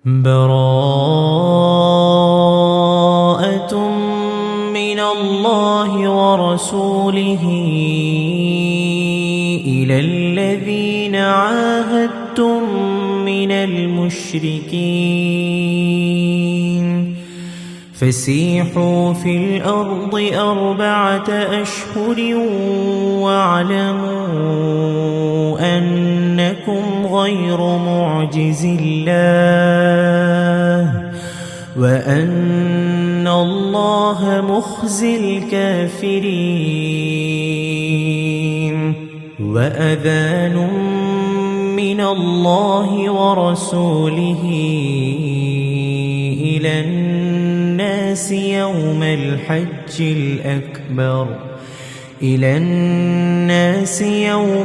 براءة من الله ورسوله إلى الذين عاهدتم من المشركين فسيحوا في الأرض 4 أشهر واعلموا أنكم غير معجز الله وأن الله مخزي الكافرين. وأذان من الله ورسوله إلى الناس يوم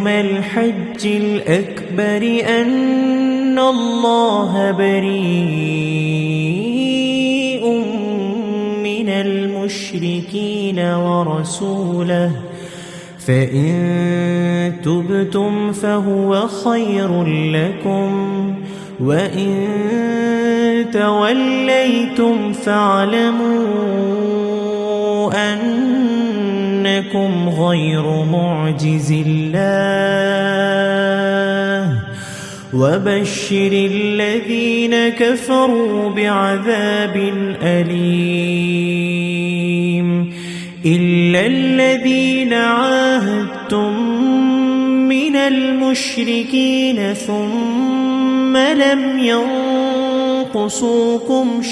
الحج الأكبر أن الله بريء من المشركين ورسوله فإن تبتم فهو خير لكم وإن توليتم فاعلموا أنكم غير معجز الله وبشر الذين كفروا بعذاب أليم. إلا الذين عاهدتم من المشركين ثم لم ينقصوكم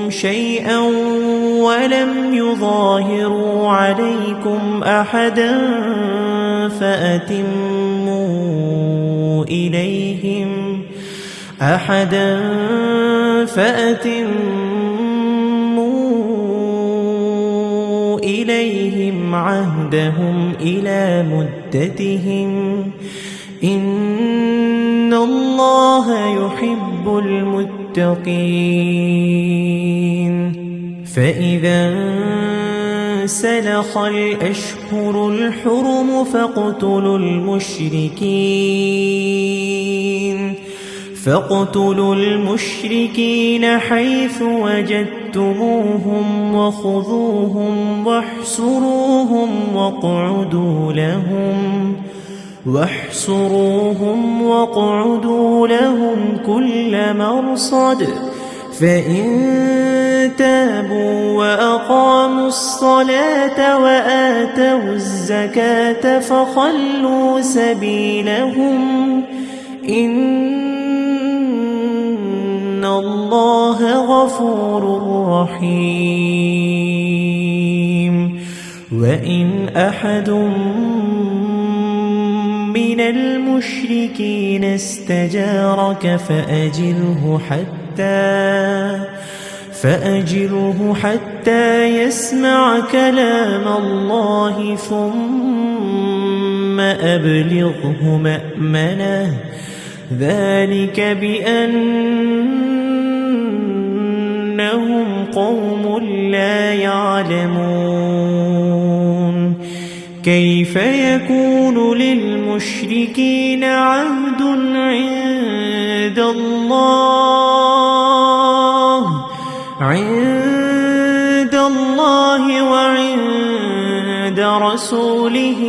شيئا ولم يظاهروا عليكم أحدا فأتموا إليهم عهدهم إلى مدتهم إن الله يحب المتقين. فإذا سلخ الأشهر الحرم فاقتلوا المشركين حيث وجدتموهم وخذوهم واحصروهم لهم كل مرصد فإن تابوا وأقاموا الصلاة وآتوا الزكاة فخلوا سبيلهم إن الله غفور رحيم. وإن أحد من المشركين استجارك فأجره حتى يسمع كلام الله ثم أبلغه مأمنه ذلك بأنهم قوم لا يعلمون. كيف يكون للمشركين عهد عند الله وعند رسوله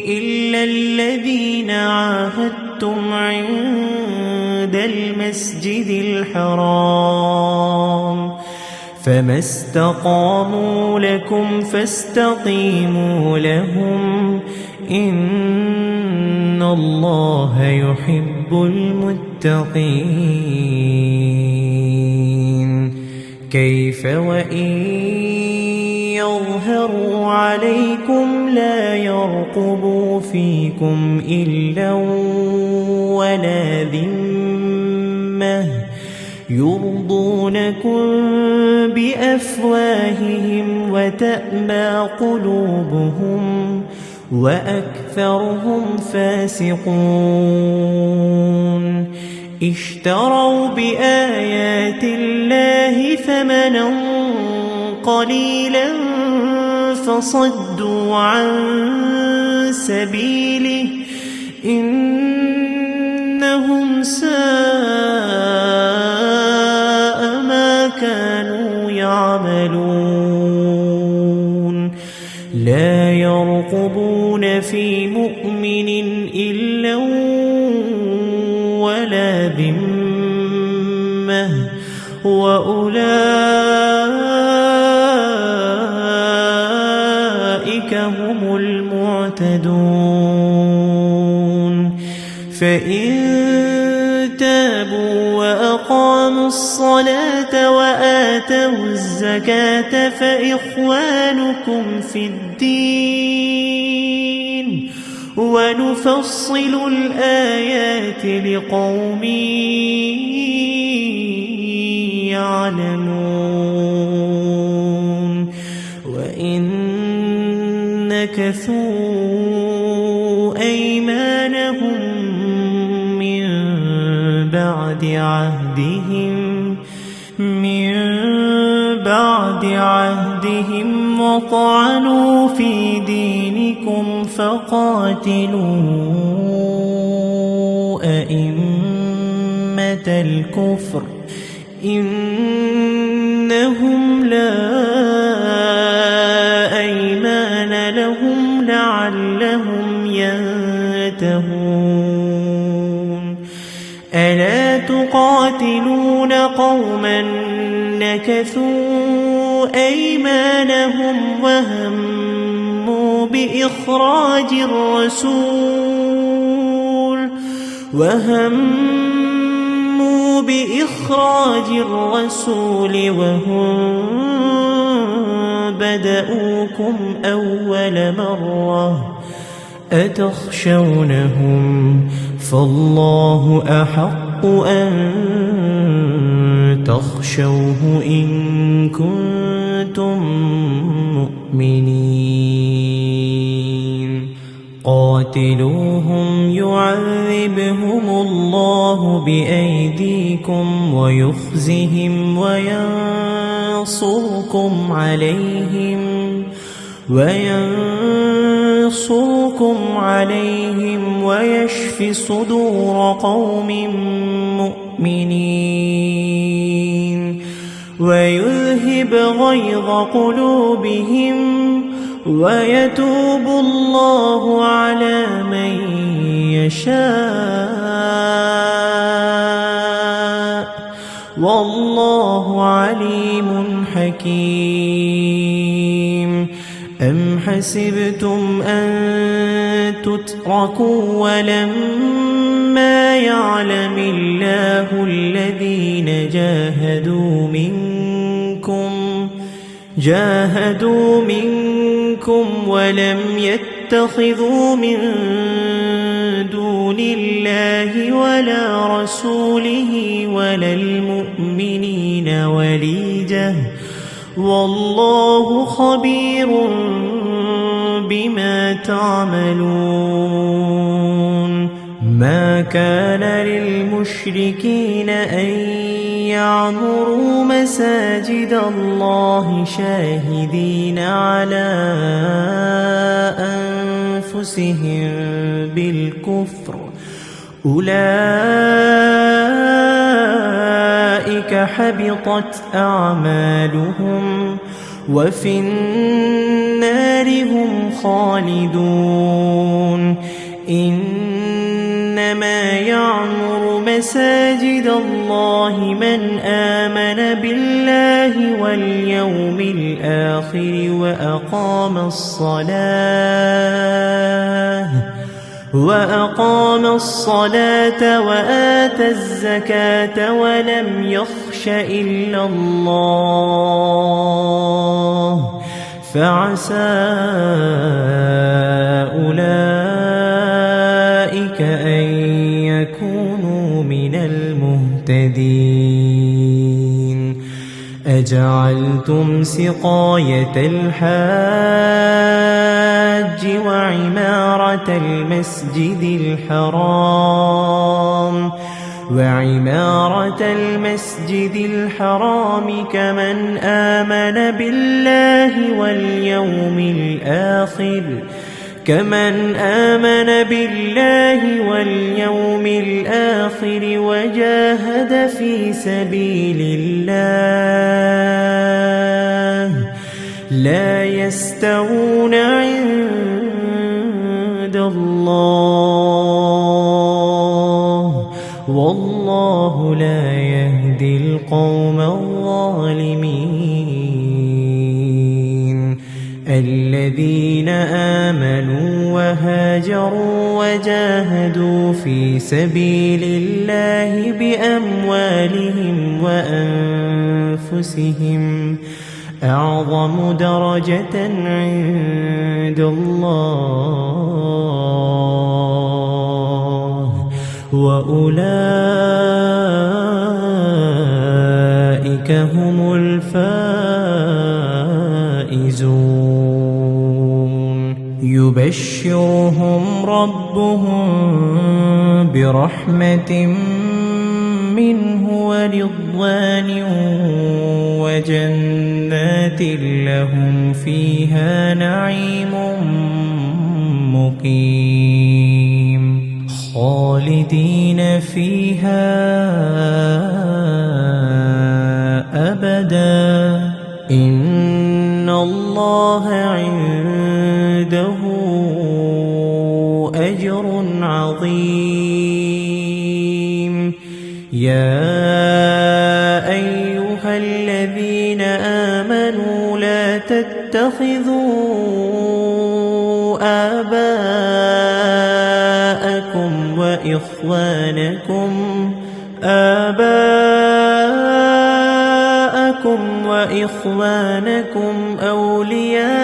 إلا الذين عاهدتم عند المسجد الحرام فما استقاموا لكم فاستقيموا لهم إن الله يحب المتقين. كيف وإن يظهروا عليكم لا يرقبوا فيكم إلا ولا ذمة يرضونكم بأفواههم وتأبى قلوبهم وأكثرهم فاسقون. اشتروا بآيات الله ثمنا قليلا فصدوا عن سبيله إنهم ساء ما كانوا يعملون لا يرقبون في مؤمن إلا ولا ذمة وأولئك هم المعتدون فإن تابوا وأقاموا الصلاة وآتوا الزكاة فإخوانكم في الدين ونفصل الآيات لقوم يعلمون وإن نكثوا أيمانهم من بعد عهدهم وطعنوا في دينكم فقاتلوا أئمة الكفر إنهم لا أيمان لهم لعلهم ينتهون ألا تقاتلون قوما نكثوا أيمانهم وهموا بإخراج الرسول وهم بدؤوكم أول مرة أتخشونهم فالله أحق أن تخشوه إن كنتم مؤمنين قاتلوهم يعذبهم الله بأيديكم ويخزهم وينصركم عليهم ويشف صدور قوم مؤمنين ويذهب غيظ قلوبهم ويتوب الله على من يشاء والله عليم حكيم أم حسبتم أن تتركوا ولما يعلم الله الذين جاهدوا منكم ولم يتخذوا من دون الله ولا رسوله ولا المؤمنين وليجة والله خبير بما تعملون ما كان للمشركين أن يعمروا مساجد الله شاهدين على أنفسهم بالكفر أولئك حبطت أعمالهم وفي النار هم خالدون إنما يعمر مساجد الله من آمن بالله واليوم الآخر وأقام الصلاة وآتى الزكاة ولم يخش إلا الله فعسى أولئك أن يكونوا من المهتدين أجعلتم سقاية الحاج وعمارة المسجد الحرام كمن آمن بالله واليوم الآخر كمن آمن بالله واليوم الآخر وجاهد في سبيل الله لا يستوون عند الله والله لا يهدي القوم الظالمين. الذين آمنوا وهاجروا وجاهدوا في سبيل الله بأموالهم وأنفسهم أعظم درجة عند الله وأولئك هم الفائزون. يبشرهم ربهم برحمة منه ورضوان وجنات لهم فيها نعيم مقيم خالدين فيها أبدا إن الله عنده أجر عظيم. يا أيها الذين آمنوا لا تتخذوا آباءكم وإخوانكم أولياء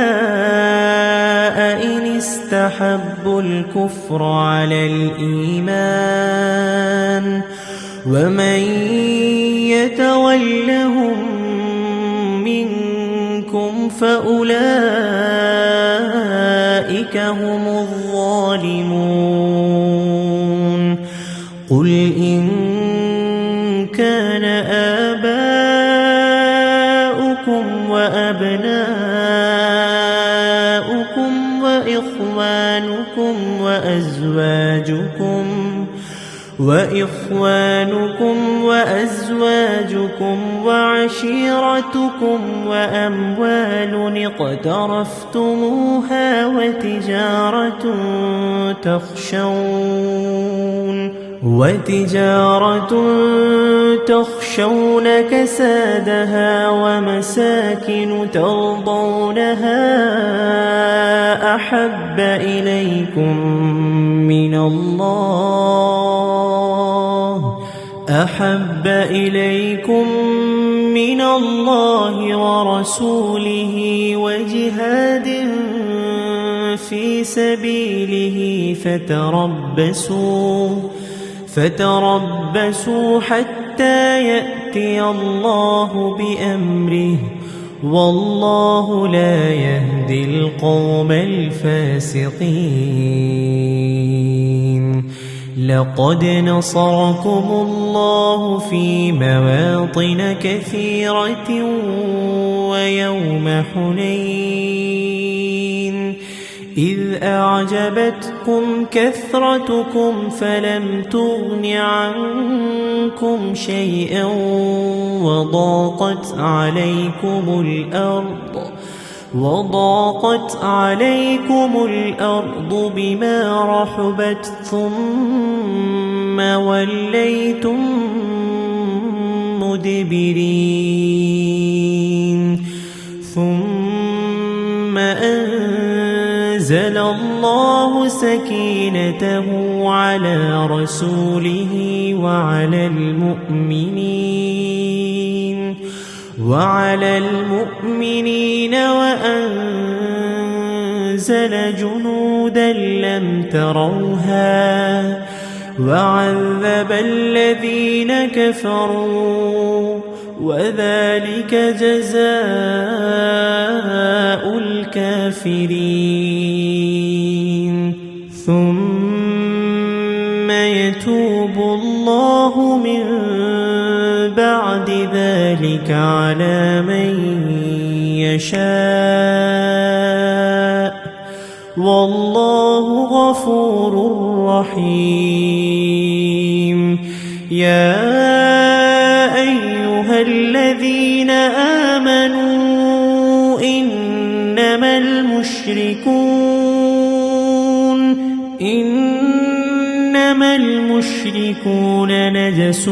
إن استحبوا الكفر على الإيمان ومن يتولهم منكم فأولئك هم الظالمون. قل إن كان آباؤكم وأبناؤكم وإخوانكم وأزواجكم وعشيرتكم وأموال اقترفتموها وتجارة تخشون كسادها ومساكن ترضونها أحب إليكم من الله ورسوله وجهاد في سبيله فتربصوا حتى يأتي الله بأمره والله لا يهدي القوم الفاسقين. لقد نصركم الله في مواطن كثيرة ويوم حنين إذ أعجبتكم كثرتكم فلم تغن عنكم شيئا وضاقت عليكم الأرض بما رحبت ثم وليتم مدبرين. ثم أنزل الله سكينته على رسوله وعلى المؤمنين وأنزل جنودا لم تروها وعذب الذين كفروا وذلك جزاء الكافرين. ثم يتوب الله من بعد ذلك على من يشاء والله غفور رحيم. يا أيها الذين آمنوا إنما المشركون نجس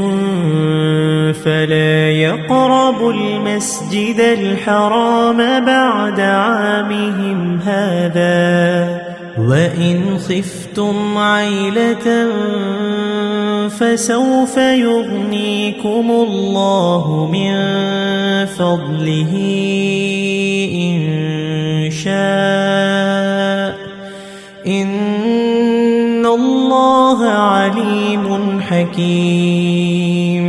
فلا يقربوا المسجد الحرام بعد عامهم هذا. وإن خفتم عيلة فسوف يغنيكم الله من فضله إن شاء، إن الله عليم حكيم.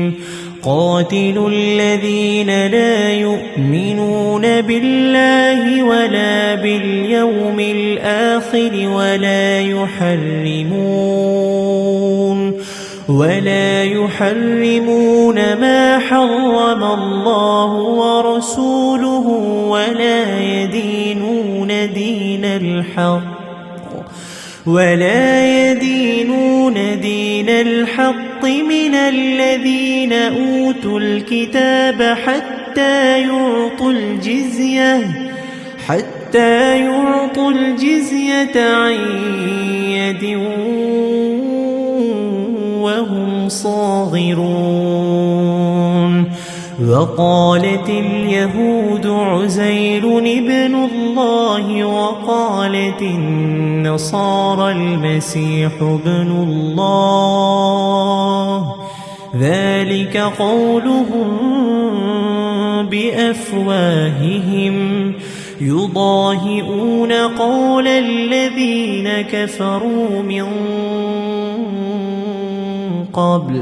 قاتلوا الذين لا يؤمنون بالله ولا باليوم الآخر ولا يحرمون ما حرم الله ورسوله ولا يدينون دين الحق من الذين أوتوا الكتاب حتى يعطوا الجزية عن يد وهم صاغرون. وقالت اليهود عزير ابن الله وقالت النصارى المسيح ابن الله، ذلك قولهم بأفواههم يضاهئون قول الذين كفروا من قبل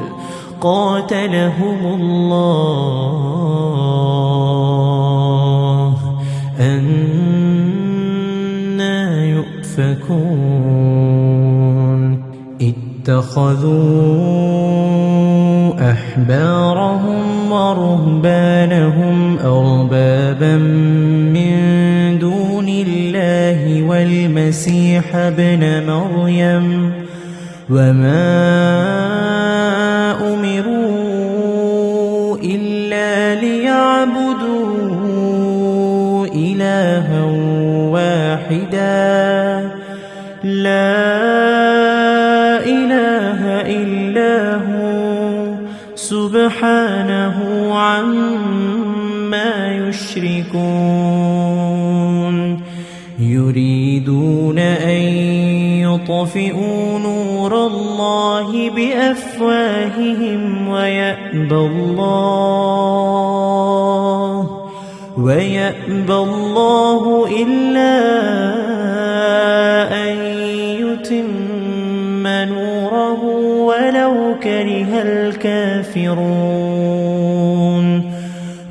قاتلهم الله أنى يؤفكون. اتخذوا أحبارهم ورهبانهم أربابا من دون الله والمسيح ابن مريم وما أمروا إلا ليعبدوا إلها واحدا لا إله إلا هو سبحانه عما يشركون. يريدون أن يطفئوا نور الله بأفواههم ويأبى الله إلا أن يتم نوره ولو كره الكافرون.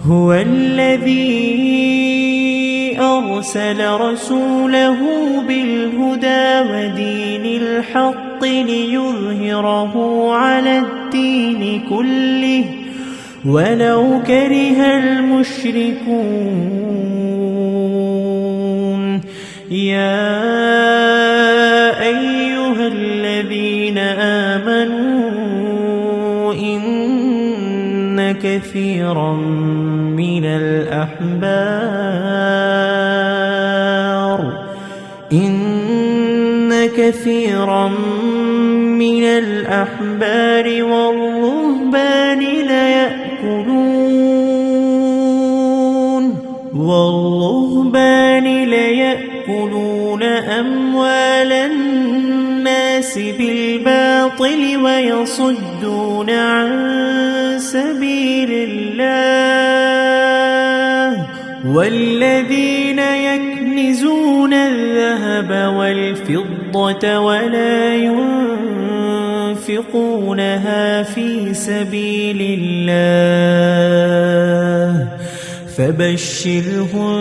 هو الذي أرسل رسوله بالهدى ودين الحق ليظهره على الدين كله ولو كره المشركون. يا أيها الذين آمنوا إن كثيرا من الأحبار والرهبان ليأكلون أموال الناس بالباطل ويصدون عن سبيل الله. والذين يكنزون الذهب والفضة ولا ينفقونها في سبيل الله فبشرهم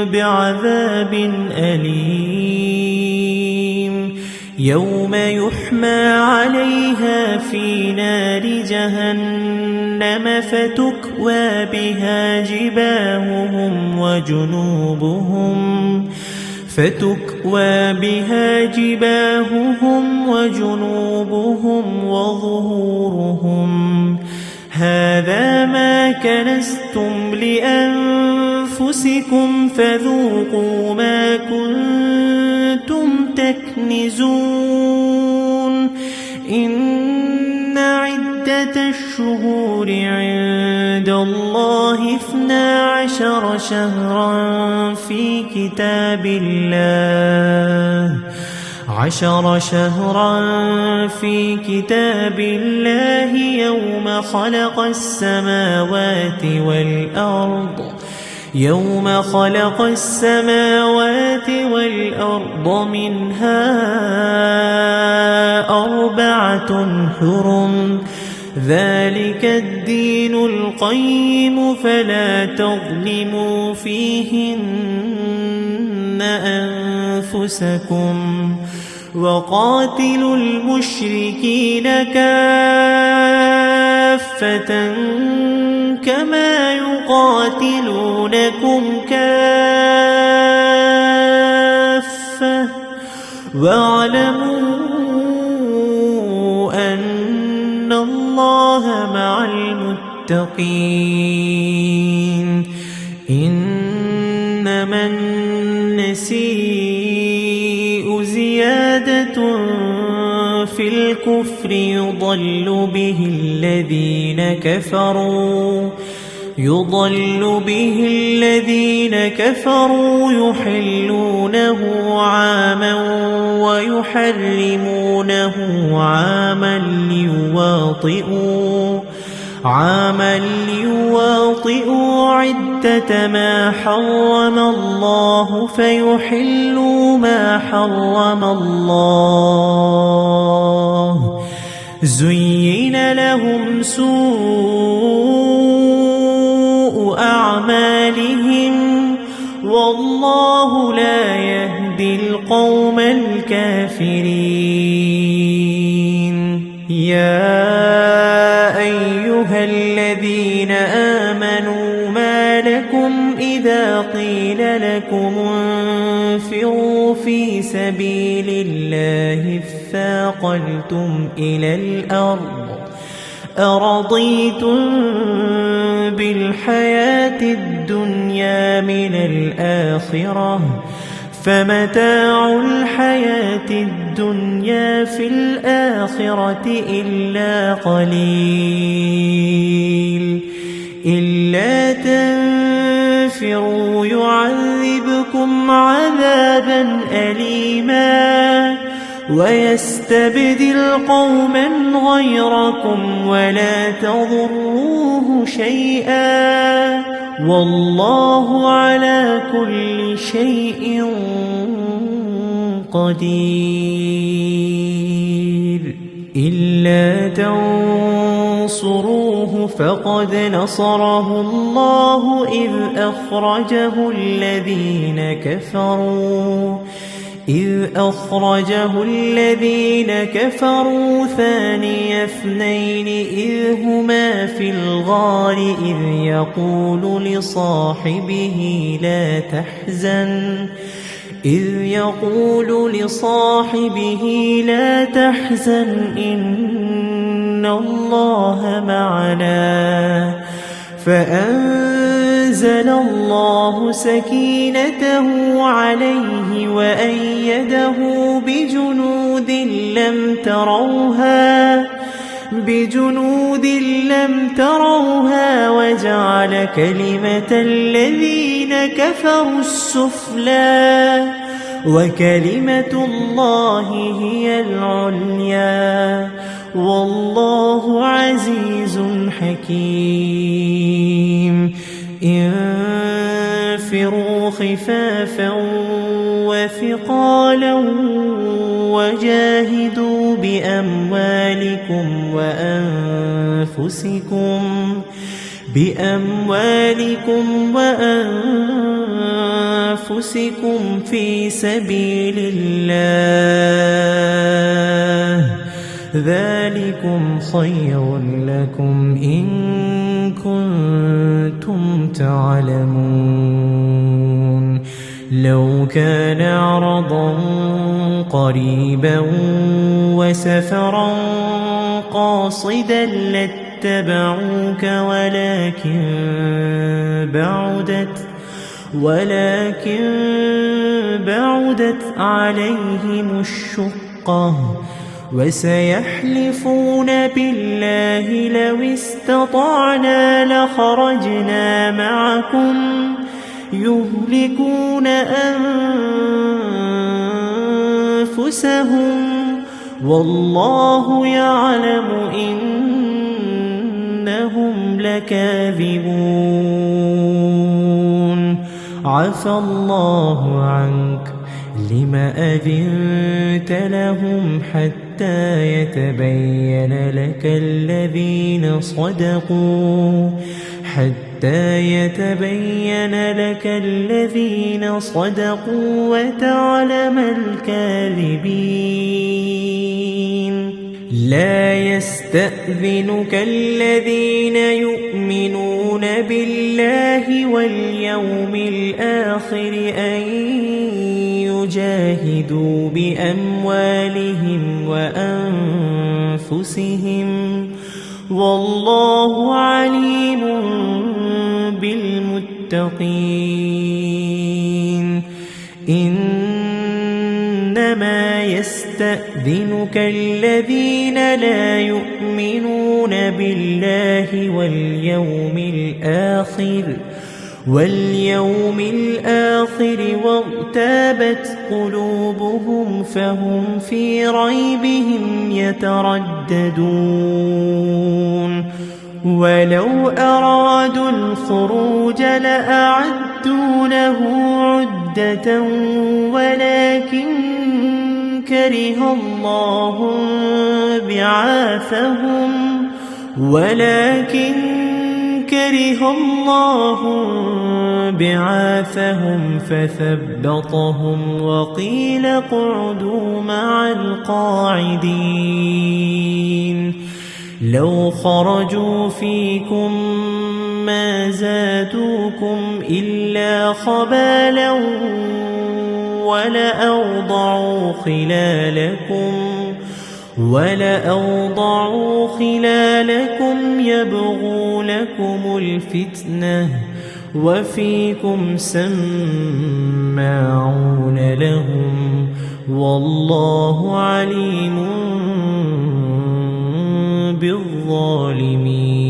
بعذاب أليم. يوم يحمى عليها في نار جهنم فتكوى بها جباههم فتكوى بها جباههم وجنوبهم وظهورهم هذا ما كنزتم لأنفسكم فذوقوا ما كنتم تكنزون إن عدة الشهور عند الله 12 شهرا في كتاب الله 10 شهرا في كتاب الله يوم خلق السماوات والأرض منها 4 حرم ذلك الدين القيم فلا تظلموا فيهن أنفسكم وقاتلوا المشركين كافة كما يقاتلونكم كافة واعلموا أن الله مع المتقين إنما النسيء زيادة في الكفر يضل به الذين كفروا يحلونه عاما ويحرمونه عاما ليواطئوا عدة ما حرم الله فيحلوا ما حرم الله زين لهم سوء أعمالهم والله لا يهدي القوم الكافرين يا أيها الذين آمنوا ما لكم إذا قيل لكم انفروا في سبيل الله اثاقلتم إلى الأرض أرضيتم بالحياة الدنيا من الآخرة فمتاع الحياة الدنيا في الآخرة إلا قليل إلا تنفروا يعذبكم عذابا أليما ويستبدل قوما غيركم ولا تضروه شيئا والله على كل شيء قدير إلا تنصروه فقد نصره الله إذ أخرجه الذين كفروا ثاني اثنين إذ هما في الغار إذ يقول لصاحبه لا تحزن إن الله معنا فأنزل الله سكينته عليه وأيده بجنود لم تروها وجعل كلمة الذين كفروا السفلى وكلمة الله هي العليا والله عزيز حكيم انفروا خفافا وثقالا وجاهدوا بأموالكم وأنفسكم في سبيل الله ذلكم خير لكم إن كنتم تعلمون لو كان عرضا قريبا وسفرا قاصدا لاتبعوك ولكن بعدت عليهم الشقة وسيحلفون بالله لو استطعنا لخرجنا معكم يهلكون أنفسهم والله يعلم إنهم لكاذبون عفى الله عنك لم أذنت لهم حتى يتبين لك الذين صدقوا وتعلم الكاذبين لا يستأذنك الذين يؤمنون بالله واليوم الآخر أن يجاهدوا بأموالهم وأنفسهم والله عليم بالمتقين إنما يستأذنك الذين لا يؤمنون بالله واليوم الآخر وارتابت قلوبهم فهم في ريبهم يترددون ولو أرادوا الخروج لأعدوا له عدة ولكن كره الله بعاثهم فثبطهم وقيل اقعدوا مع القاعدين لو خرجوا فيكم ما زادوكم إلا خبالا ولأوضعوا خلالكم يبغونكم الفتنة وفيكم سماعون لهم والله عليم بالظالمين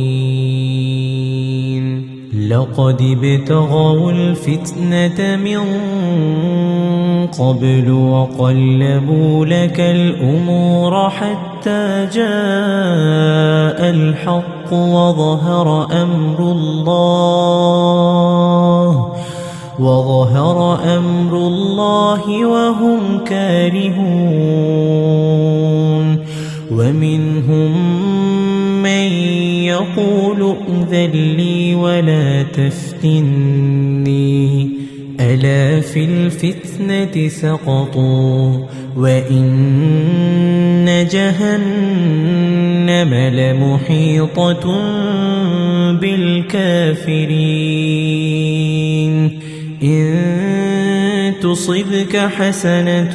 لقد ابتغوا الفتنة من قبل وقلبوا لك الأمور حتى جاء الحق وظهر أمر الله وهم كارهون ومنهم من يقول ائذن لي ولا تفتني ألا في الفتنة سقطوا وإن جهنم لمحيطة بالكافرين إن تصبك حسنة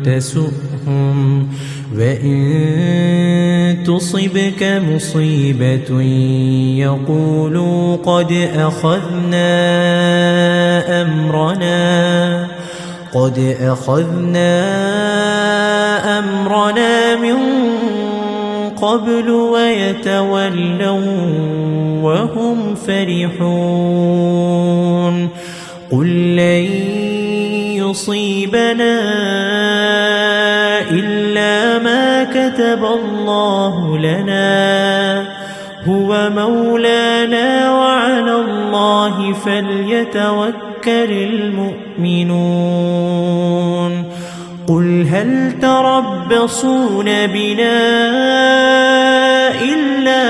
تسؤهم وإن تصبك مصيبة يقولوا قد أخذنا أمرنا من قبل ويتولوا وهم فرحون قل لن يصيبنا إلا ما كتب الله لنا هو مولانا وعلى الله فليتوكل المؤمنون قل هل تربصون بنا إلا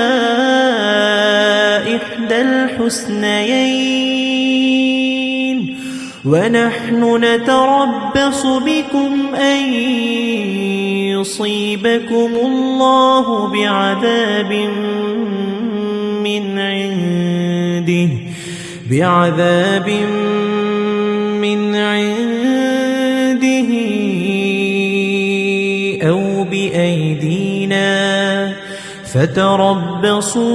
إحدى الحسنيين ونحن نتربص بكم أن يصيبكم الله بعذاب من من عنده أو بأيدينا فتربصوا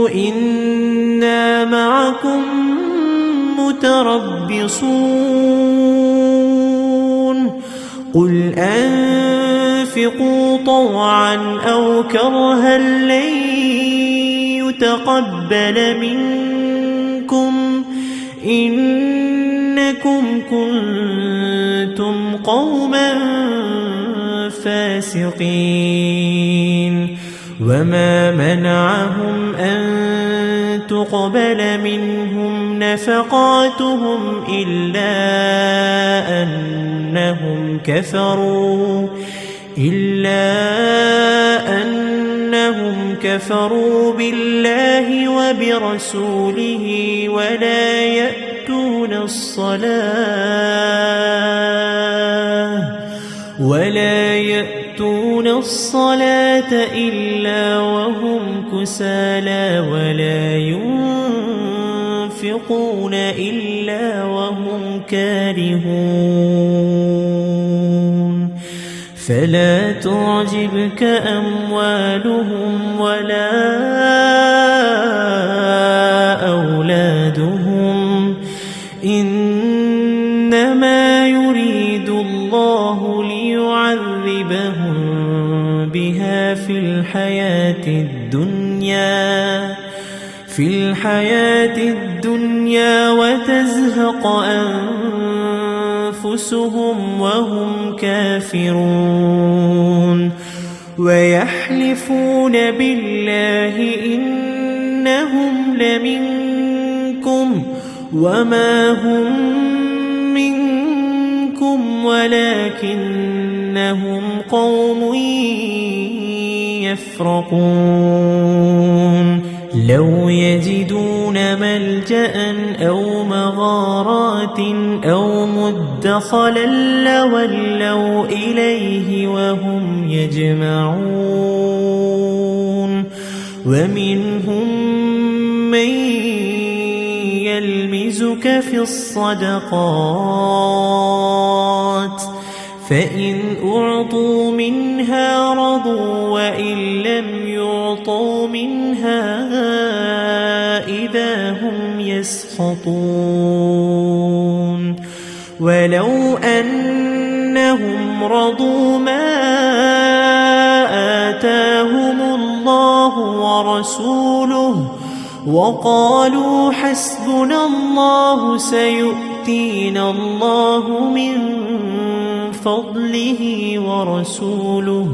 إنا معكم متربصون قل أنفقوا طوعا أو كرها لن يتقبل منكم إنكم كنتم قوما فاسقين وما منعهم أن تقبل منهم نفقاتهم إلا أنهم كفروا بالله وبرسوله ولا يأتون الصلاة إلا وهم كسالى ولا ينفقون إلا وهم كارهون فلا تعجبك أموالهم ولا أولادهم إنما يريد الله ليعذبهم بها في الحياة الدنيا وتزهق أنفسهم وهم كافرون ويحلفون بالله إنهم لمنكم وما هم منكم ولكنهم قوم يفرقون لو يجدون ملجأ أو مغارات أو مدخلا لولوا إليه وهم يجمعون ومنهم من يلمزك في الصدقات فإن أعطوا منها رضوا وإن لم يعطوا منها إذا هم يسخطون ولو أنهم رضوا ما آتاهم الله ورسوله وقالوا حسبنا الله سيؤتينا الله من فضله ورسوله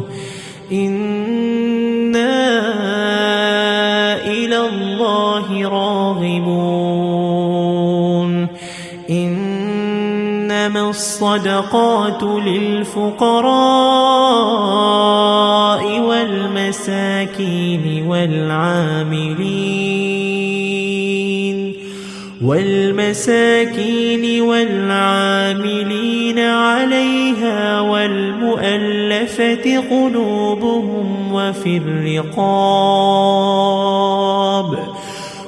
إنا إلى الله راغبون إنما الصدقات للفقراء والمساكين والعاملين عليها والمؤلفة قلوبهم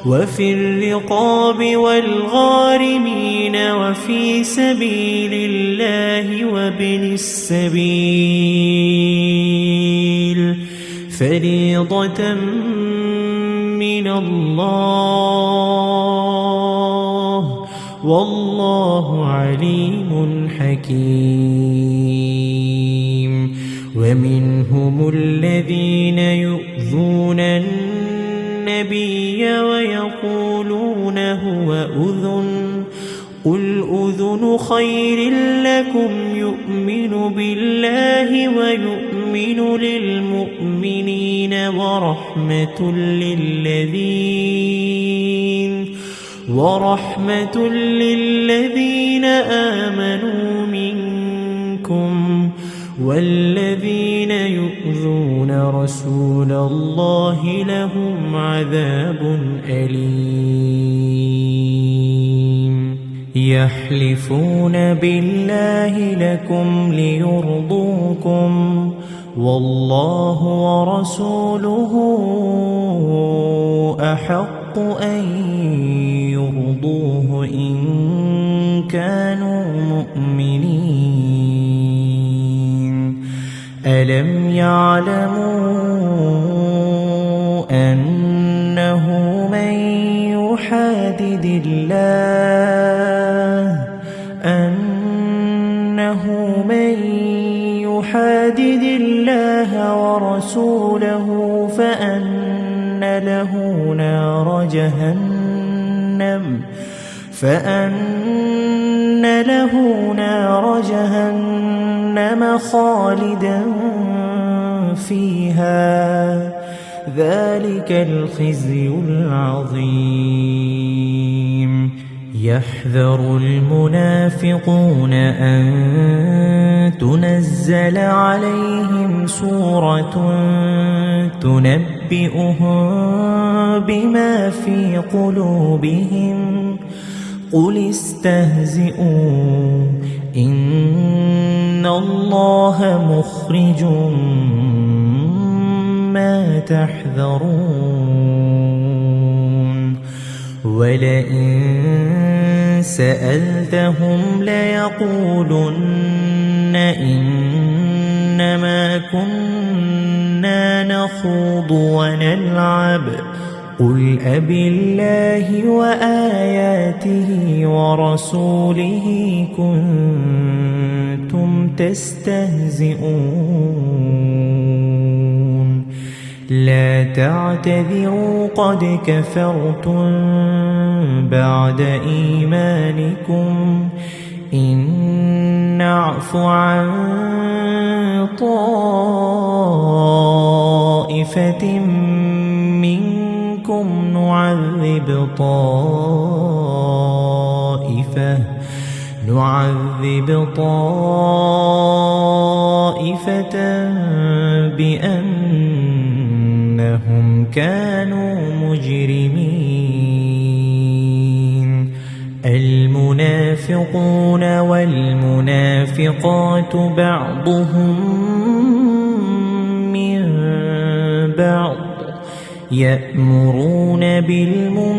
وفي الرقاب والغارمين وفي سبيل الله وابن السبيل فريضة من الله والله عليم حكيم ومنهم الذين يؤذون النبي ويقولون هو أذن قل أذن خير لكم يؤمن بالله ويؤمن للمؤمنين ورحمة للذين آمنوا منكم والذين يؤذون رسول الله لهم عذاب أليم يحلفون بالله لكم ليرضوكم والله ورسوله أحق أن يرضوه إن كانوا مؤمنين ألم يعلموا أنه من يحادد الله ورسوله فأن له نار جهنم خالدا فيها ذلك الخزي العظيم يحذر المنافقون أن تنزل عليهم سورة تنبئهم بما في قلوبهم قل استهزئوا إن الله مخرج ما تحذرون ولئن سألتهم ليقولن إنما كنا نخوض ونلعب قل أبالله وآياته ورسوله كنتم تستهزئون لا تعتذروا قد كفرتم بعد إيمانكم إن نعف عن طائفة منكم نعذب طائفة بأنهم كانوا مجرمين المنافقون والمنافقات بعضهم من بعض يأمرون بالمنكر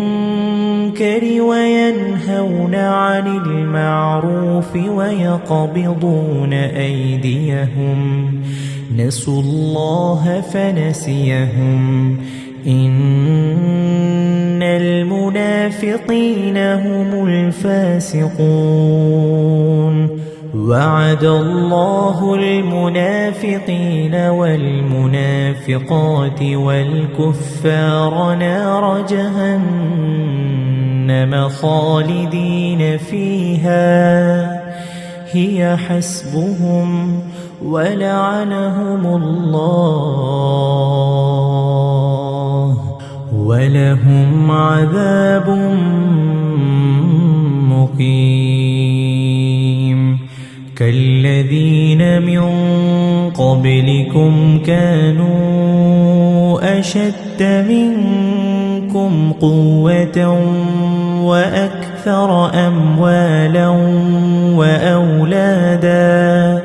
وينهون عن المعروف ويقبضون أيديهم نسوا الله فنسيهم إن المنافقين هم الفاسقون وعد الله المنافقين والمنافقات والكفار نار جهنم خالدين فيها هي حسبهم ولعنهم الله ولهم عذاب مقيم كالذين من قبلكم كانوا أشد منكم قوة وأكثر أموالا وأولادا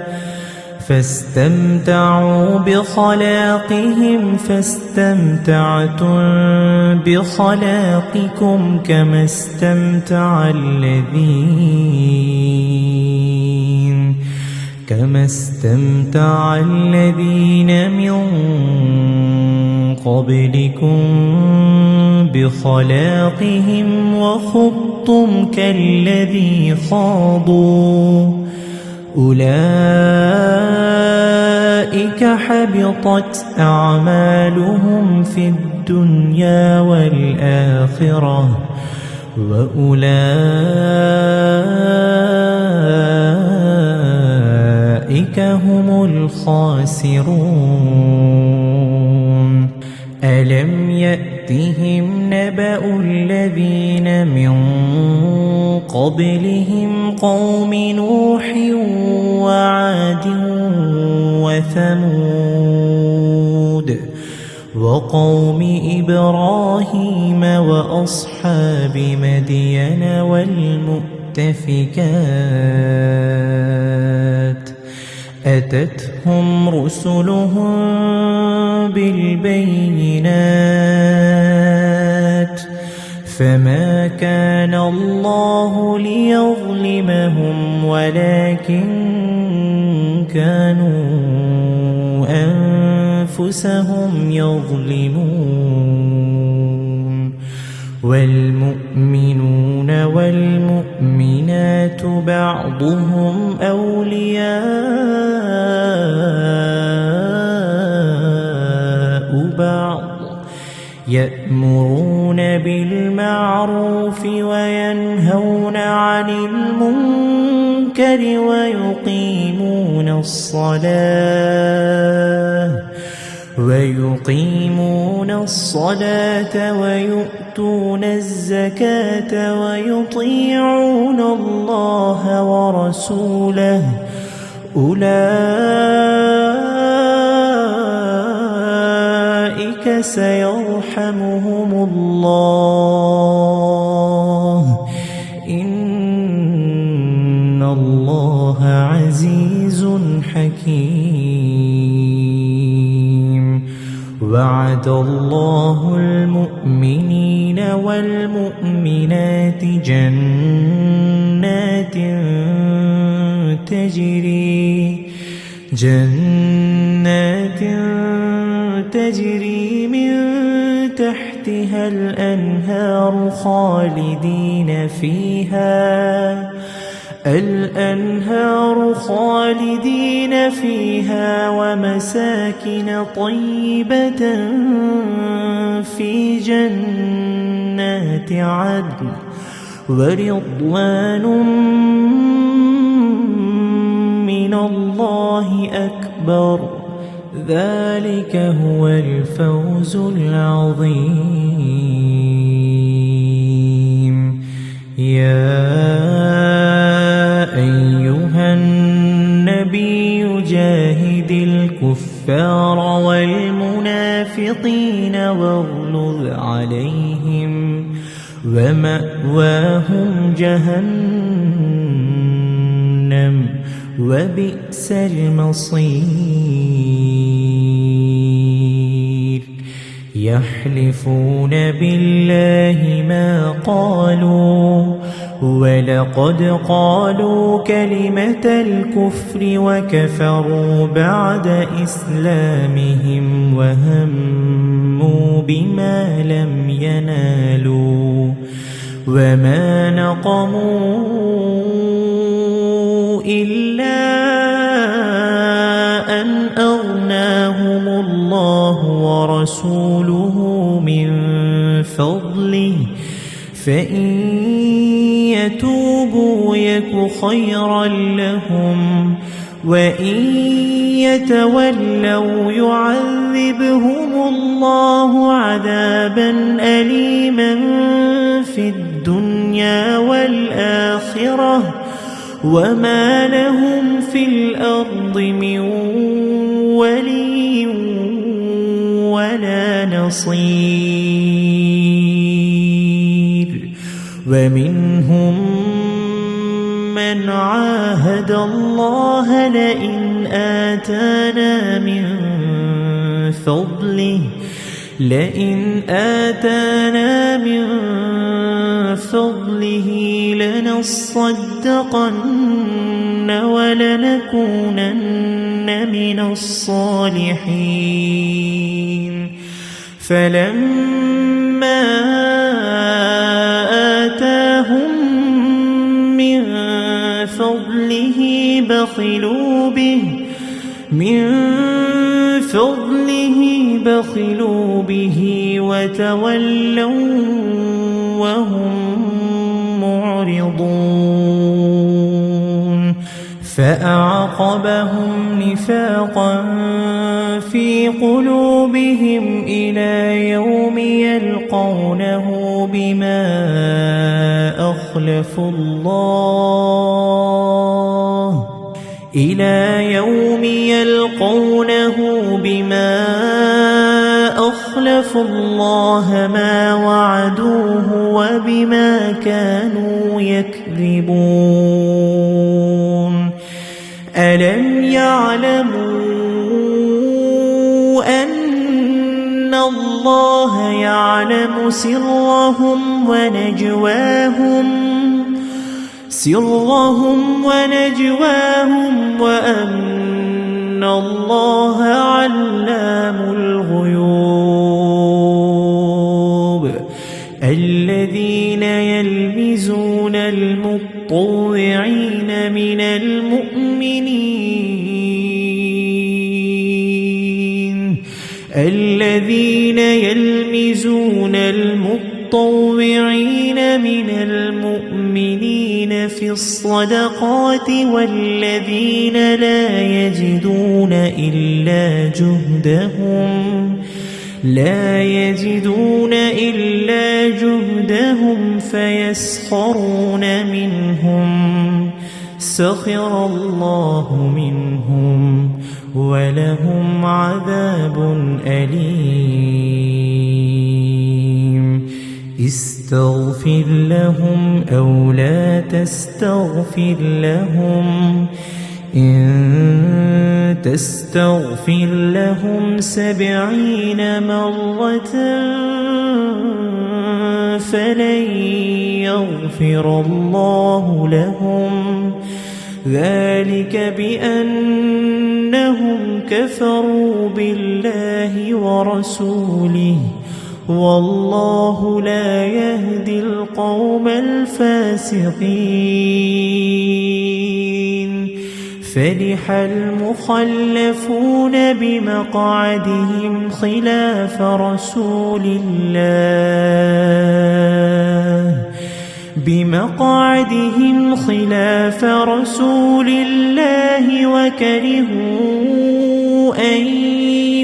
فاستمتعوا بخلاقهم فاستمتعتم بخلاقكم كما استمتع الذين من قبلكم بخلاقهم وخضتم كالذي خاضوا أولئك حبطت أعمالهم في الدنيا والآخرة وأولئك هم الخاسرون ألم يأتهم نبأ الذين من قبلهم قوم نوح وعاد وثمود وقوم إبراهيم وأصحاب مدين والمؤتفكات أتتهم رسلهم بالبينات فما كان الله ليظلمهم ولكن كانوا أنفسهم يظلمون والمؤمنون والمؤمنات بعضهم أولياء بعض يأمرون بالمعروف وينهون عن المنكر ويقيمون الصلاة ويؤتون الزكاة ويطيعون الله ورسوله أولئك سيرحمهم الله إن الله عزيز حكيم وعد الله المؤمنين والمؤمنات جنات تجري من تحتها الأنهار خالدين فيها ومساكن طيبة في جنات عدن ورضوان من الله أكبر ذلك هو الفوز العظيم يا أيها النبي جاهد الكفار والمنافقين واغلظ عليهم ومأواهم جهنم وبئس المصير يحلفون بالله ما قالوا ولقد قالوا كلمة الكفر وكفروا بعد إسلامهم وهموا بما لم ينالوا وما نقموا إلا أن أغناهم الله ورسوله من فضله فإن يتوبوا يك خيرا لهم وإن يتولوا يعذبهم الله عذابا أليما في الدنيا والآخرة وما لهم في الأرض من ولي ولا نصير ومنهم من عاهد الله لئن آتانا من فضله لنصدقن ولنكونن من الصالحين فلما آتاهم من فضله بخلوا به وتولوا وهم معرضون فأعقبهم نفاقا في قلوبهم إلى يوم يلقونه بما أخلفوا الله ما وعدوه وبما كانوا يكذبون ألم يعلموا أن الله يعلم سرهم ونجواهم وأن الله علام الغيوب الذين يلمزون المطوعين من المؤمنين في الصدقات والذين لا يجدون إلا جهدهم فيسخرون منهم سخر الله منهم ولهم عذاب أليم استغفر لهم أو لا تستغفر لهم إن تستغفر لهم 70 مرة فلن يغفر الله لهم ذلك بأنهم كفروا بالله ورسوله والله لا يهدي القوم الفاسقين فرح المخلفون بمقعدهم خلاف رسول الله وكرهوا أن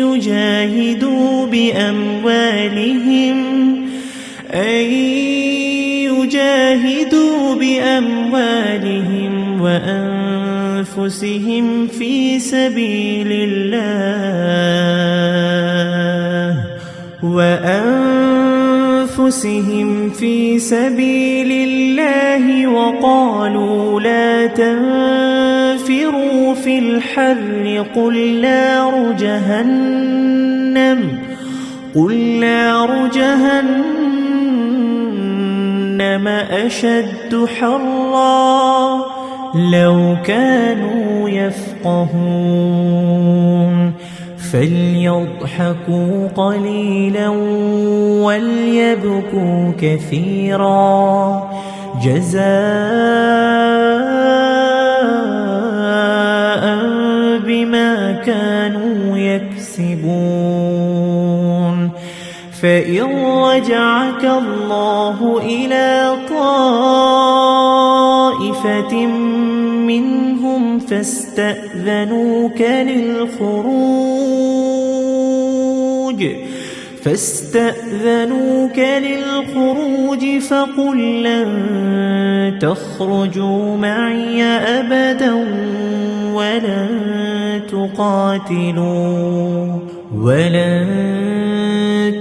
يجاهدوا بأموالهم وأنفسهم في سبيل الله وقالوا لا تنفروا في الحر قل نار جهنم أشد حرا لو كانوا يفقهون فليضحكوا قليلا وليبكوا كثيرا جزاء بما كانوا يكسبون فإن رجعك الله إلى طائفة منهم فاستأذنوك للخروج فقل لن تخرجوا معي أبدا ولن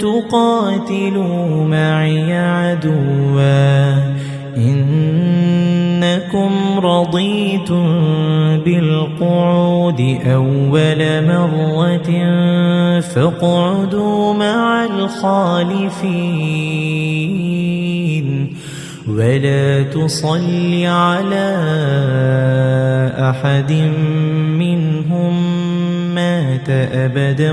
تقاتلوا معي عدوا إنكم رضيتم بالقعود أول مرة فاقعدوا مع الخالفين ولا تصل على أحد منهم مات أبدا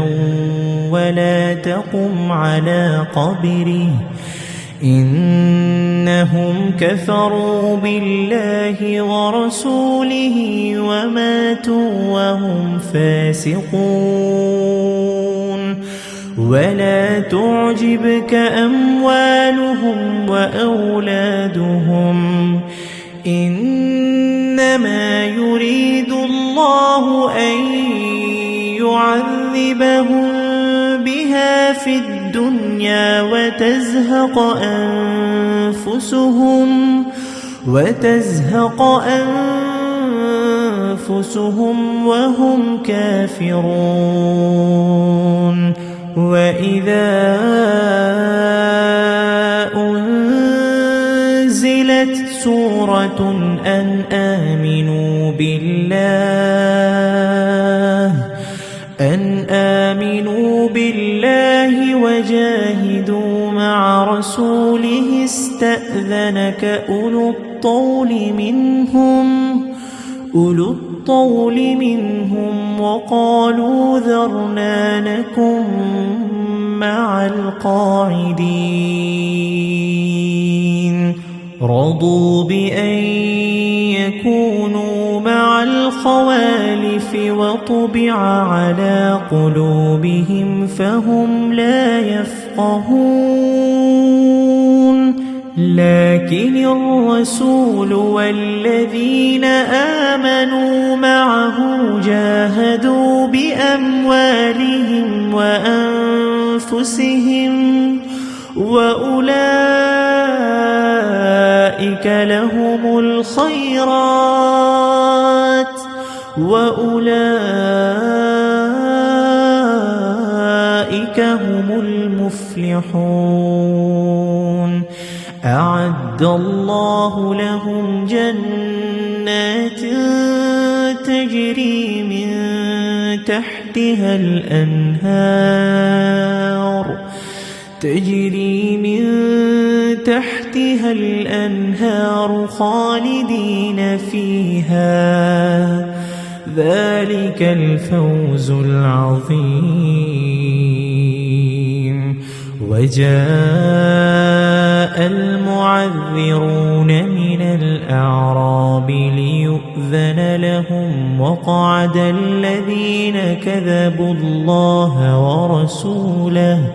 ولا تقم على قبره إنهم كفروا بالله ورسوله وماتوا وهم فاسقون ولا تعجبك أموالهم وأولادهم إنما يريد الله أن يعذبهم بها في الدنيا وتزهق أنفسهم وهم كافرون وإذا أنزلت سورة أن آمنوا بالله ورسوله استأذنك أولو الطول منهم وقالوا ذرنا نكن مع القاعدين رضوا بأن يكونوا مع الخوالف وطبع على قلوبهم فهم لا يفقهون لكن الرسول والذين آمنوا معه جاهدوا بأموالهم وأنفسهم وأولئك لهم الخيرات وأولئك هم المفلحون أعد الله لهم جنات تجري من تحتها الأنهار خالدين فيها ذلك الفوز العظيم وجاء المعذرون من الأعراب ليؤذن لهم وقعد الذين كذبوا الله ورسوله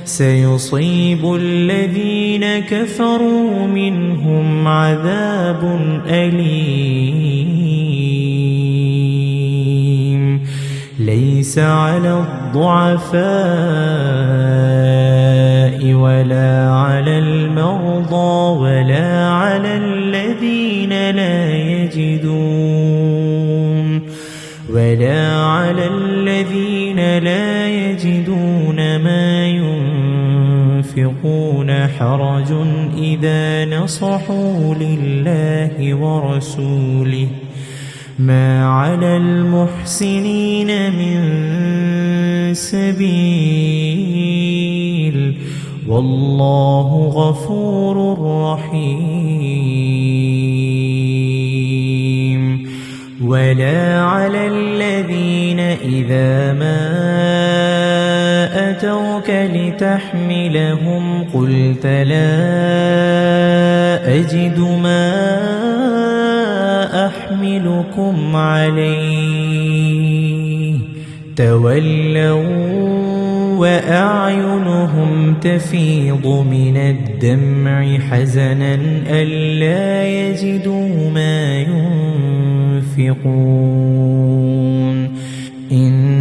سيصيب الذين كفروا منهم عذاب أليم ليس على الضعفاء ولا على المرضى ولا على الذين لا يجدون ما ينفقون حرج إذا نصحوا لله ورسوله ما على المحسنين من سبيل والله غفور رحيم ولا على الذين إذا ما أتوك لتحملهم قلت لا أجد ما أحملكم عليه تولوا وأعينهم تفيض من الدمع حزنا ألا يجدوا ما ينفقون إنما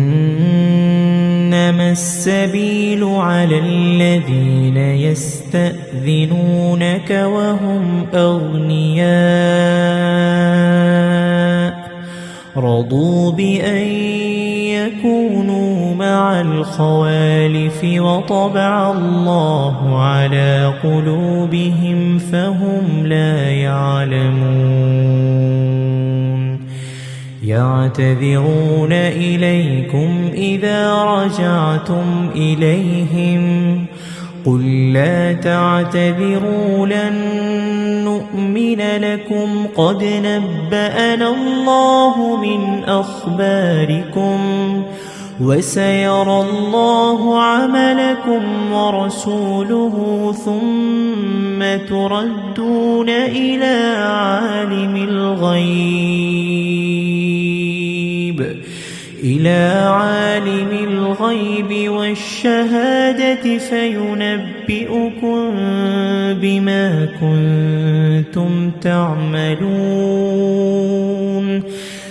السبيل على الذين يستأذنونك وهم أغنياء رضوا بأن يكونوا مع الخوالف وطبع الله على قلوبهم فهم لا يعلمون يعتذرون إليكم إذا رجعتم إليهم قل لا تعتذروا لن نؤمن لكم قد نبأنا الله من أخباركم وسيرى الله عملكم ورسوله ثم تردون إلى عالم الغيب والشهادة فينبئكم بما كنتم تعملون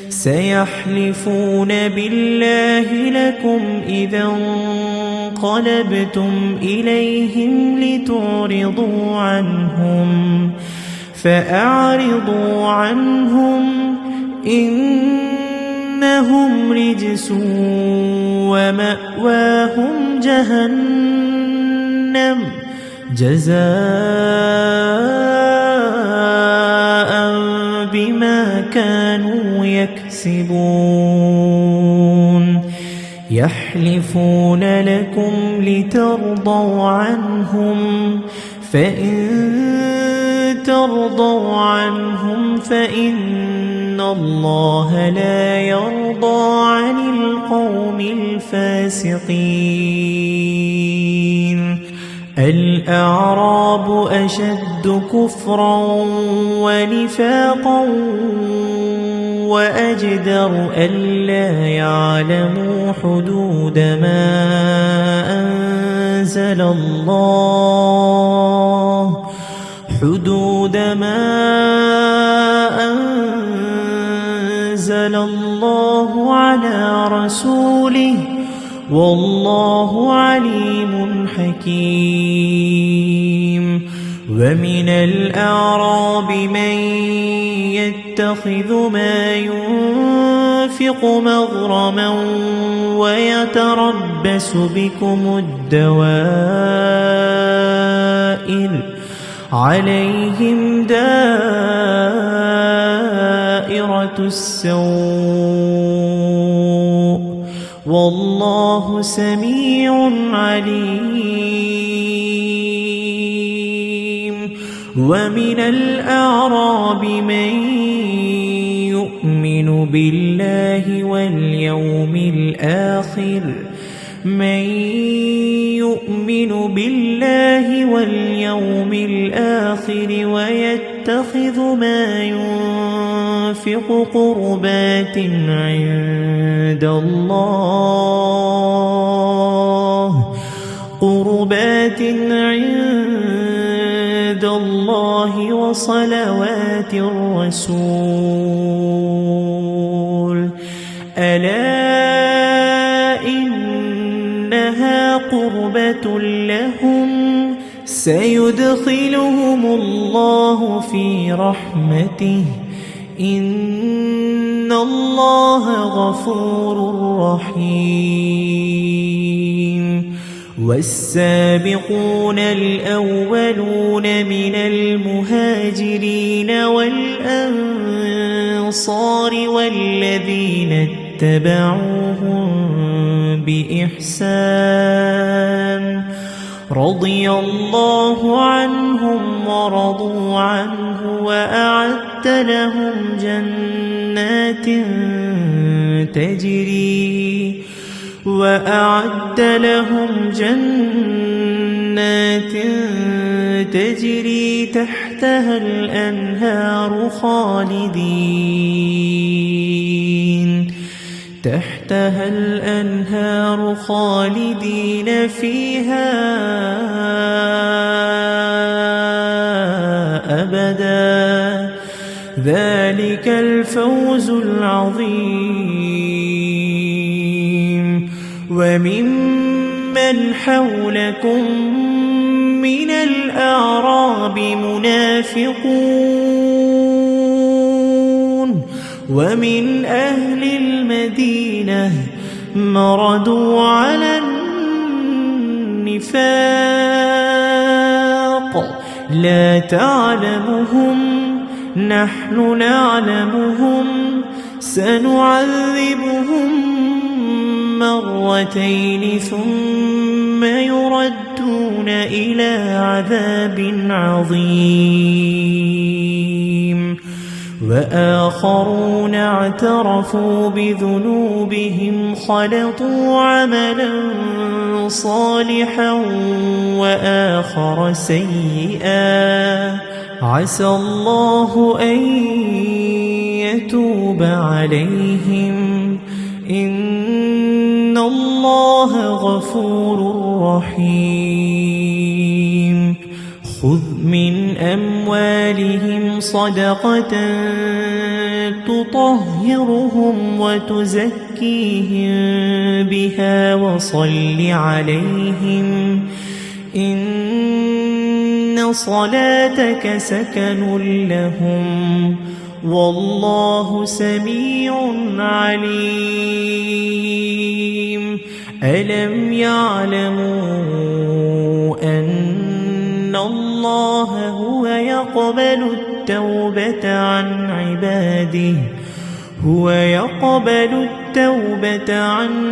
سيحلفون بالله لكم إذا انقلبتم إليهم لتعرضوا عنهم فأعرضوا عنهم إنهم رجس ومأواهم جهنم جزاء بما كانوا يكسبون يحلفون لكم لترضوا عنهم فإن ترضوا عنهم فإن الله لا يرضى عن القوم الفاسقين. الأعراب أشد كفرا ونفاقا وأجدر ألا يعلموا حدود ما أنزل الله على رسوله والله عليم حكيم. ومن الأعراب من يتخذ ما ينفق مغرما ويتربص بكم الدوائر عليهم دائرة السوء والله سميع عليم. ومن الأعراب من يؤمن بالله واليوم الآخر ويتخذ ما ينفق قربات عند الله وصلوات الرسول ألا إنها قربة لهم سيدخلهم الله في رحمته إن الله غفور رحيم. والسابقون الأولون من المهاجرين والأنصار والذين اتبعوهم بإحسان رضي الله عنهم ورضوا عنه وأعد لهم جنات تجري تحتها الأنهار خالدين فيها أبدا ذلك الفوز العظيم. وممن حولكم من الأعراب منافقون ومن أهل المدينة مردوا على النفاق لا تعلمهم نحن نعلمهم سنعذبهم مرتين ثم يردون إلى عذاب عظيم. وآخرون اعترفوا بذنوبهم خلطوا عملا صالحا وآخر سيئا عسى الله أن يتوب عليهم إن الله غفور رحيم. خذ من أموالهم صدقة تطهرهم وتزكيهم بها وصل عليهم إن صلاتك سكن لهم والله سميع عليم. ألم يعلموا أن الله هو يقبل التوبة عن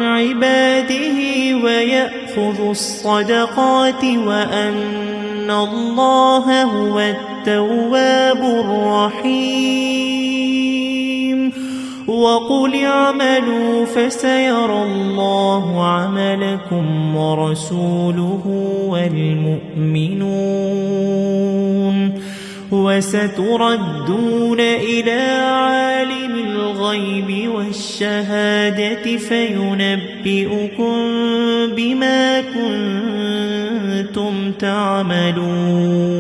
عباده ويأخذ الصدقات وأن الله هو التواب الرحيم وقل اعملوا فسيرى الله عملكم ورسوله والمؤمنون وستردون إلى عالم الغيب والشهادة فينبئكم بما كنتم تعملون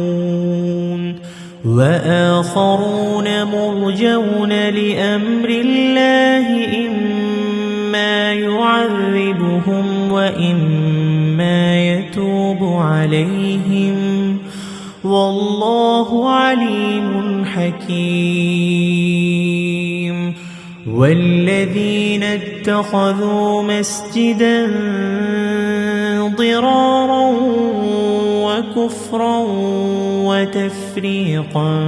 وآخرون مرجون لأمر الله إما يعذبهم وإما يتوب عليهم والله عليم حكيم والذين اتخذوا مسجدا ضرارا وكفرا وتفريقا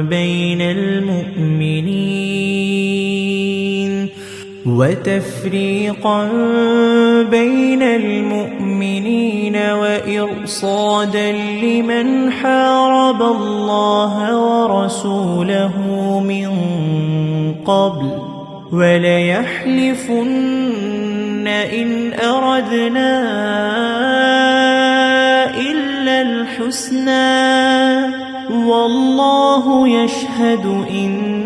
بين المؤمنين وإرصادا لمن حارب الله ورسوله من قبل وليحلفن إن أردنا إلا الحسنى والله يشهد إنهم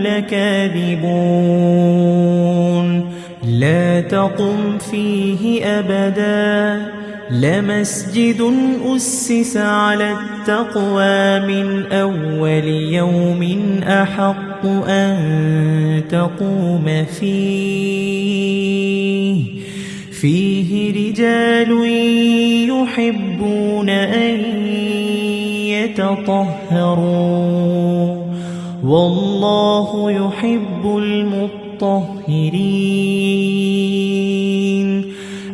لكاذبون لا تقم فيه أبدا لمسجد أسس على التقوى من أول يوم أحق أن تقوم فيه رجال يحبون أن يتطهروا والله يحب المطهرين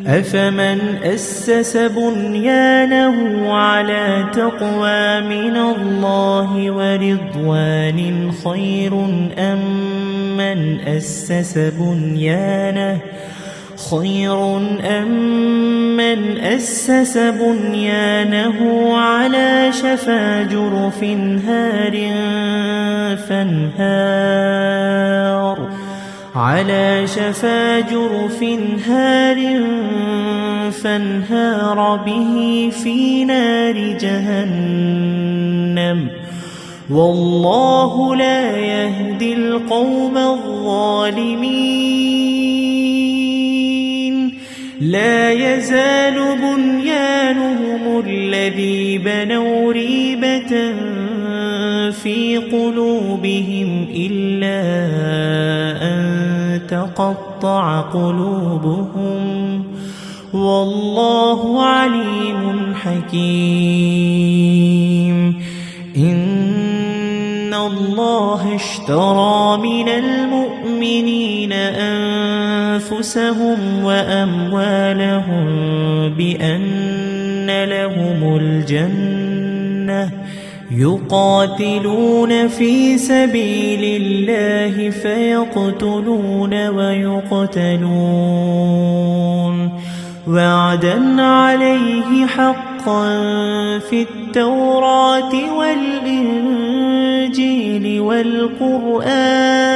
أفمن أسس بنيانه على تقوى من الله ورضوان خير أم من أسس بنيانه على شفا جرف هار فانهار به في نار جهنم والله لا يهدي القوم الظالمين لا يزال بنيانهم الذي بنوا ريبة في قلوبهم إلا أن تقطع قلوبهم والله عليم حكيم إن الله اشترى من المؤمنين أنفسهم وأموالهم بأن لهم الجنة يقاتلون في سبيل الله فيقتلون ويقتلون وعدا عليه حقا في التوراة والإنجيل والقرآن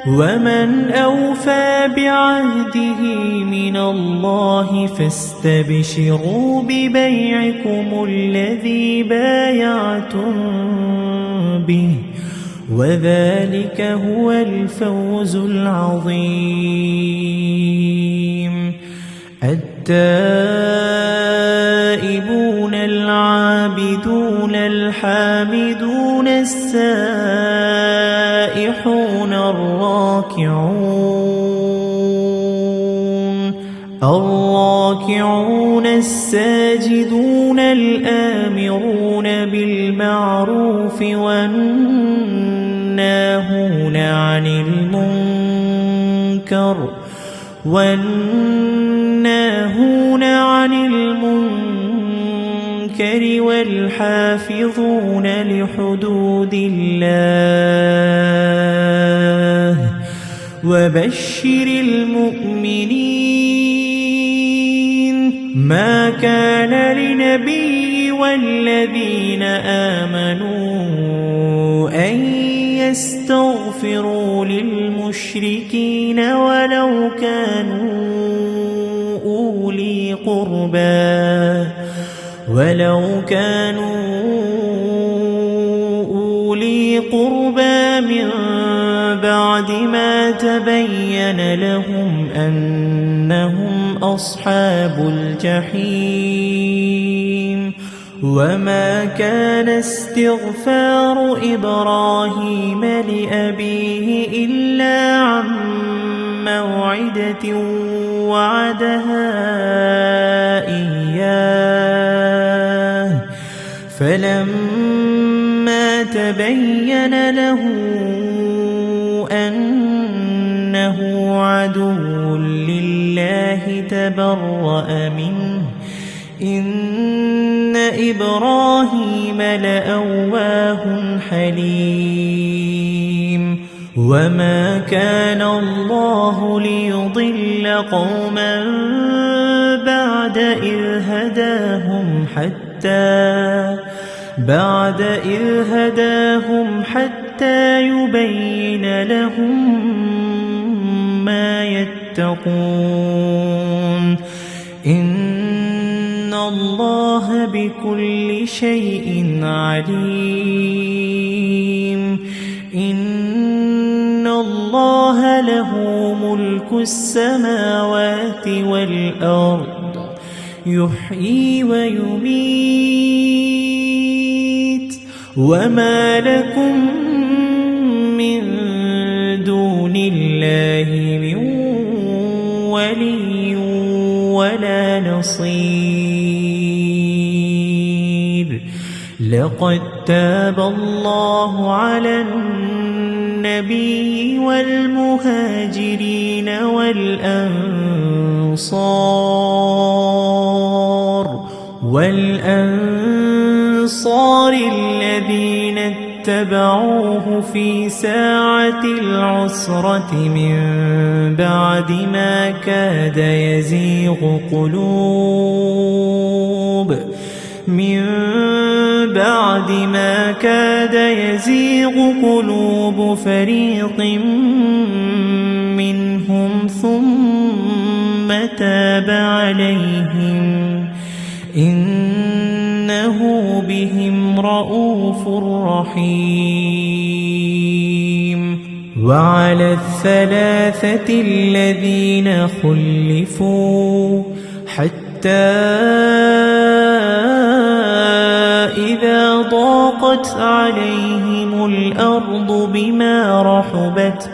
ومن أوفى بعهده من الله فاستبشروا ببيعكم الذي بايعتم به وذلك هو الفوز العظيم التائبون العابدون الحامدون السائحون الراكعون الساجدون الآمرون بالمعروف والناهون عن المنكر والحافظون لحدود الله وبشر المؤمنين ما كان لنبي والذين آمنوا أن يستغفروا للمشركين ولو كانوا أولي قربى من بعد ما تبين لهم أنهم أصحاب الجحيم وما كان استغفار إبراهيم لأبيه إلا عن موعدة وعدها إياه فلما تبين له أنه عدو لله تبرأ منه إن إبراهيم لأواه حليم وما كان الله ليضل قوما بعد إذ هداهم حتى يبين لهم ما يتقون إن الله بكل شيء عليم إن الله له ملك السماوات والأرض يحيي ويميت وما لكم من دون الله من ولي ولا نصير لقد تاب الله على النبي والمهاجرين والأنصار الذين اتبعوه في ساعة العسرة من بعد ما كاد يزيغ قلوب فريق منهم ثم تاب عليهم إنه بهم رءوف رحيم وعلى الثلاثة الذين خلفوا حتى إذا ضاقت عليهم الأرض بما رحبت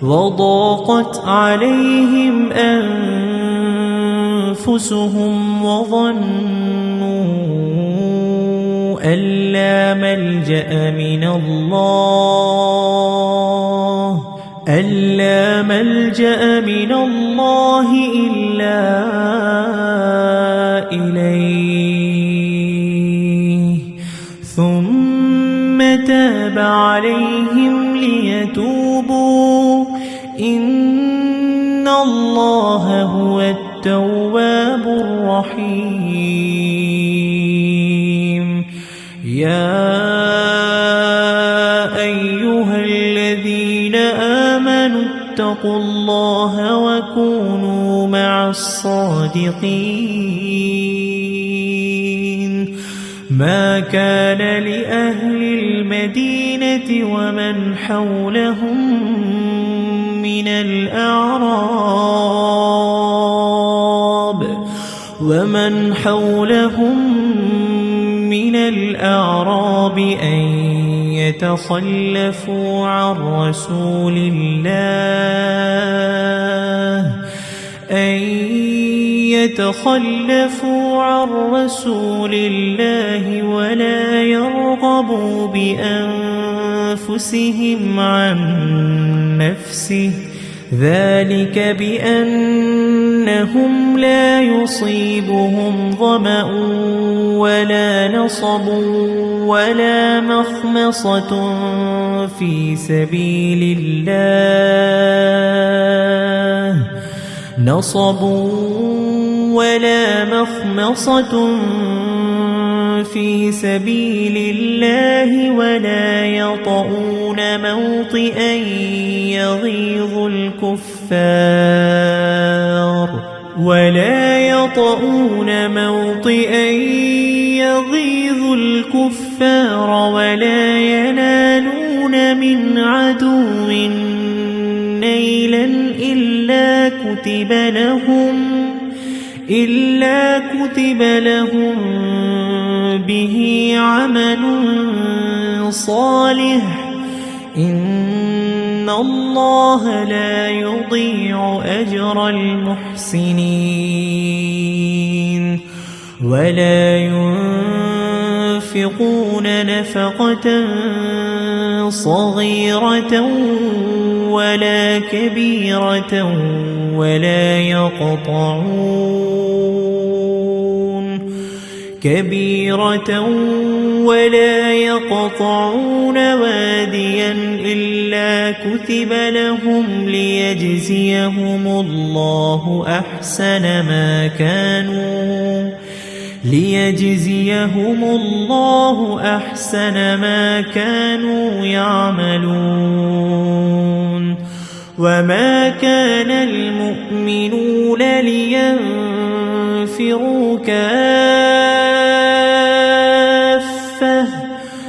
وضاقت عليهم أنفسهم وظنوا أن لا ملجأ من الله إلا إليه ثم تاب عليهم ليتوبوا إن الله هو التواب الرحيم يا أيها الذين آمنوا اتقوا الله وكونوا مع الصادقين ما كان لأهل المدينة ومن حولهم من الأعراب أن يتخلفوا عن رسول الله ولا يرغبوا بأنفسهم عن نفسه ذلك بأنهم لا يصيبهم ظمأ ولا نصب ولا مخمصة في سبيل الله نصب ولا مخمصة في سبيل الله ولا يطؤون موطئا يغيظ الكفار ولا ينالون من عدو نيلا إلا كتب لهم به عمل صالح إن الله لا يضيع أجر المحسنين ولا ينفقون نفقة صغيرة ولا كبيرة ولا يقطعون واديا إلا كتب لهم ليجزيهم الله أحسن ما كانوا يعملون وما كان المؤمنون لينفروا كافة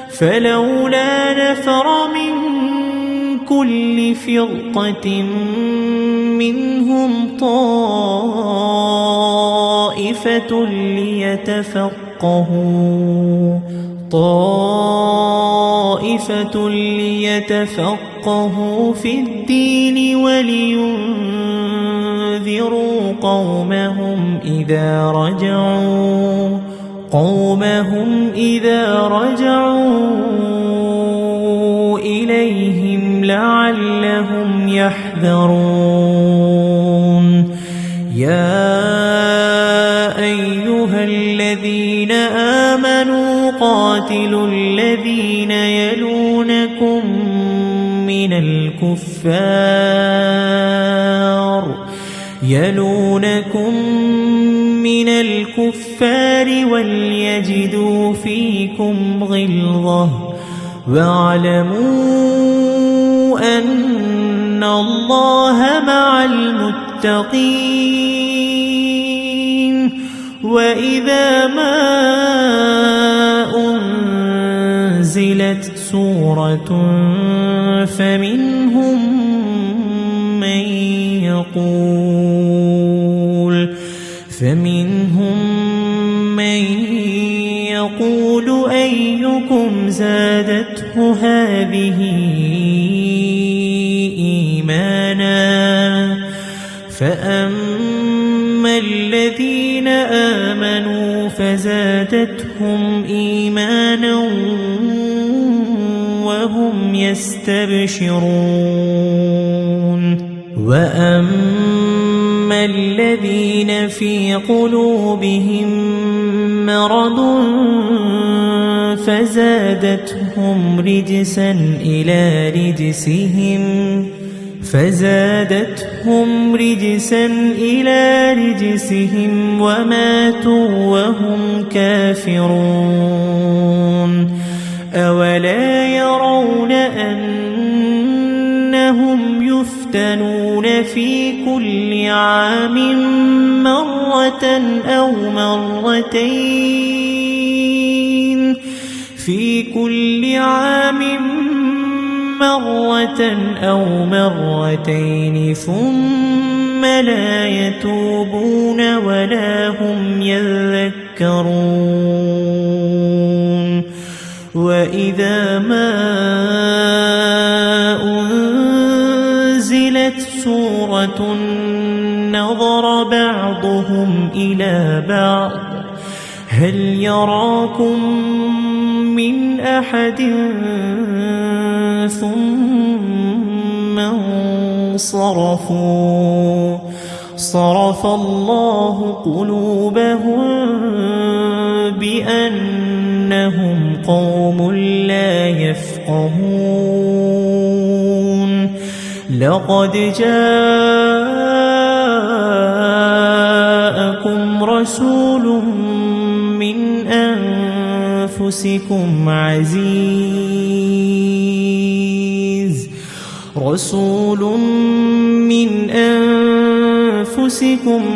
فلولا نفر من كل فرقة منهم طائفة ليتفقهوا في الدين ولينذروا قومهم إذا رجعوا إليهم لعلهم يحذرون يا أيها الذين آمنوا قاتلوا الذين يلونكم من الكفار وليجدوا فيكم غلظة واعلموا أن الله مع المتقين وإذا ما أنزلت سورة فمنهم من يقول أيكم زادته هذه إيمانا فأما الذين آمنوا فزادتهم إيمانا وهم يستبشرون وأما الذين في قلوبهم مرض فزادتهم رجسا إلى رجسهم وماتوا وهم كافرون أولا يرون أنهم يفتنون في كل عام مرة أو مرتين ثم لا يتوبون ولا هم يذكرون وإذا ما أنزلت سورة نظر بعضهم إلى بعض هل يراكم من أحد ثم انصرفوا صرف الله قلوبهم بأنهم قوم لا يفقهون لقد جاءكم رسول من أنفسكم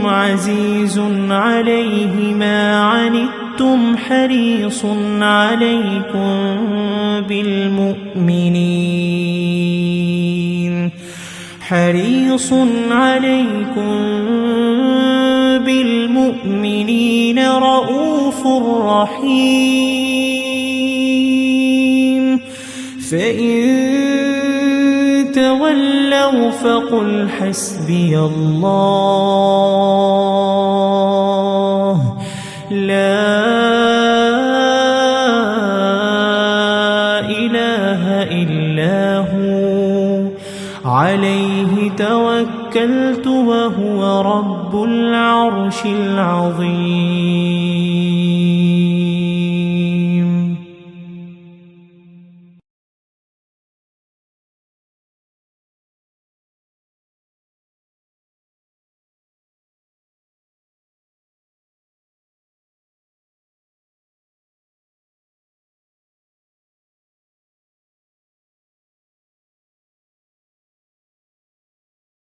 عزيز عليه ما عنتم حريص عليكم بالمؤمنين رؤوف رحيم. فإن تولوا فقل حسبي الله لا إله إلا هو عليه توكلت وهو رب العرش العظيم.